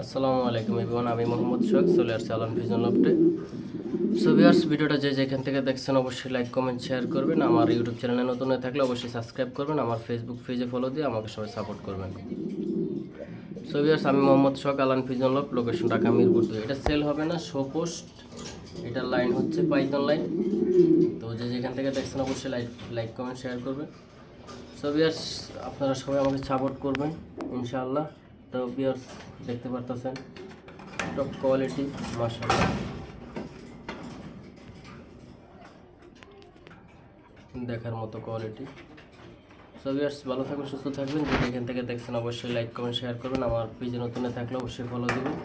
আসসালামু আলাইকুম এভরিওয়ান, আমি মোহাম্মদ শোক চলে আসছি আলান ভিজন লফটে। সো ভিউয়ার্স, ভিডিওটা যে যেখান থেকে দেখছেন অবশ্যই লাইক কমেন্ট শেয়ার করবেন। আমার ইউটিউব চ্যানেলে নতুন হয়ে থাকলে অবশ্যই সাবস্ক্রাইব করবেন। আমার ফেসবুক পেজে ফলো দিয়ে আমাকে সবাই সাপোর্ট করবেন। সো ভিউয়ার্স, আমি মোহাম্মদ শোক, আলান ভিজন লফট, লোকেশন ঢাকা মিরপুর 2। এটা সেল হবে না, শো পোস্ট। এটার লাইন হচ্ছে পাইথন লাইন। তো যে যেখান থেকে দেখছেন অবশ্যই লাইক কমেন্ট শেয়ার করবেন। সো ভিউয়ার্স, আপনারা সবাই আমাকে সাপোর্ট করবেন ইনশাআল্লাহ। তো ভিউয়ার্স, দেখতে পারতেছেন টপ কোয়ালিটি, মাশাআল্লাহ দেখার মতো কোয়ালিটি। সো ভিউয়ার্স, ভালো থাকবেন, সুস্থ থাকবেন। যদি এখান থেকে দেখছেন অবশ্যই লাইক কমেন্ট শেয়ার করবেন। আমার পেজে নতুন থাকলে অবশ্যই ফলো দিবেন।